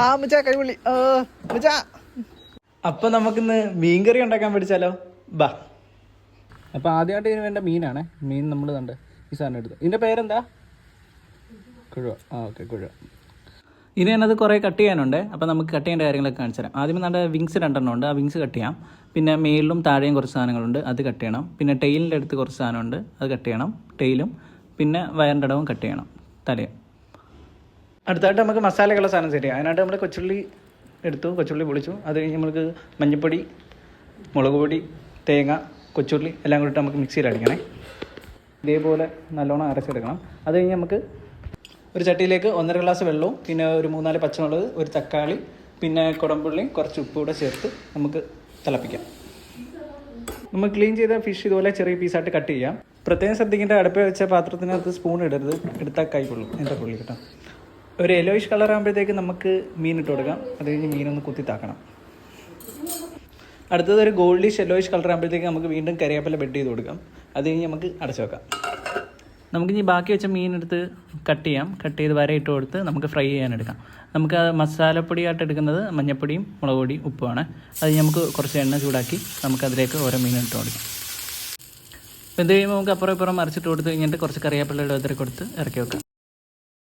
ആ മുച്ച കൈപുള്ളി മുച്ച. അപ്പം നമുക്കിന്ന് മീൻകറി ഉണ്ടാക്കാൻ പഠിച്ചാലോ? ബാ. അപ്പം ആദ്യമായിട്ട് ഇതിന് വേണ്ട മീനാണ്. മീൻ നമ്മൾ കണ്ട് ഈ സാധനം എടുത്ത്. ഇതിൻ്റെ പേരെന്താ? കുഴുവ. ഓക്കെ, കുഴുവ. ഇനി അതിനകത്ത് കുറേ കട്ട് ചെയ്യാനുണ്ട്. അപ്പോൾ നമുക്ക് കട്ട് ചെയ്യേണ്ട കാര്യങ്ങളൊക്കെ കാണിച്ചു തരാം. ആദ്യം നമ്മുടെ വിങ്സ് 2 ഉണ്ട്. ആ വിങ്സ് കട്ട് ചെയ്യാം. പിന്നെ മേളിലും താഴെയും കുറച്ച് സാധനങ്ങളുണ്ട്, അത് കട്ട് ചെയ്യണം. പിന്നെ ടെയിലിൻ്റെ അടുത്ത് കുറച്ച് സാധനമുണ്ട്, അത് കട്ട് ചെയ്യണം. ടെയിലും പിന്നെ വയറിൻ്റെ ഇടവും കട്ട് ചെയ്യണം, തലയും. അടുത്തായിട്ട് നമുക്ക് മസാലകളുള്ള സാധനം സെറ്റ് ചെയ്യാം. അതിനായിട്ട് നമ്മൾ കൊച്ചുള്ളി എടുത്തു, കൊച്ചുള്ളി പൊളിച്ചു. അത് കഴിഞ്ഞ് നമുക്ക് മഞ്ഞൾപ്പൊടി, മുളക് പൊടി, തേങ്ങ, കൊച്ചുള്ളി എല്ലാം കൂടിയിട്ട് നമുക്ക് മിക്സിയിൽ അടിക്കണേ. ഇതേപോലെ നല്ലോണം അരച്ചെടുക്കണം. അത് കഴിഞ്ഞ് നമുക്ക് ഒരു ചട്ടിയിലേക്ക് 1.5 ഗ്ലാസ് വെള്ളവും പിന്നെ ഒരു 3-4 പച്ചമുളക്, ഒരു തക്കാളി, പിന്നെ കുടംപുള്ളിയും കുറച്ച് ഉപ്പ് കൂടെ ചേർത്ത് നമുക്ക് തിളപ്പിക്കാം. നമ്മൾ ക്ലീൻ ചെയ്ത ഫിഷ് ഇതുപോലെ ചെറിയ പീസായിട്ട് കട്ട് ചെയ്യാം. പ്രത്യേകം ശ്രദ്ധിക്കേണ്ട, അടുപ്പ് വെച്ച പാത്രത്തിനകത്ത് സ്പൂൺ ഇടരുത്, എടുത്താൽ കൈ പൊള്ളും. എൻ്റെ പുള്ളി കേട്ടോ. ഒരു യെല്ലോയിഷ് കളർ ആകുമ്പോഴത്തേക്ക് നമുക്ക് മീൻ ഇട്ട് കൊടുക്കാം. അത് കഴിഞ്ഞ് മീനൊന്ന് കുത്തി താക്കണം. അടുത്തത് ഒരു ഗോൾഡിഷ് യെല്ലോയിഷ് കളർ ആകുമ്പോഴത്തേക്ക് നമുക്ക് വീണ്ടും കറിവേപ്പില ബെഡ് ചെയ്ത് കൊടുക്കാം. അത് കഴിഞ്ഞ് നമുക്ക് അടച്ചു വെക്കാം. നമുക്കിനി ബാക്കി വെച്ച മീനെടുത്ത് കട്ട് ചെയ്യാം. കട്ട് ചെയ്ത് വര ഇട്ട് കൊടുത്ത് നമുക്ക് ഫ്രൈ ചെയ്യാനെടുക്കാം. നമുക്ക് മസാലപ്പൊടിയായിട്ട് എടുക്കുന്നത് മഞ്ഞൾപ്പൊടിയും മുളക് പൊടിയും ഉപ്പുമാണ്. അത് നമുക്ക് കുറച്ച് എണ്ണ ചൂടാക്കി നമുക്കതിലേക്ക് ഓരോ മീനിട്ട് കൊടുക്കാം. ഇത് കഴിയുമ്പോൾ നമുക്ക് അപ്പുറം ഇപ്പുറം മറിച്ചിട്ട് കൊടുത്ത് കഴിഞ്ഞിട്ട് കുറച്ച് കറിവേപ്പിലയുടെ അതിൽ കൊടുത്ത് ഇറക്കി വെക്കാം.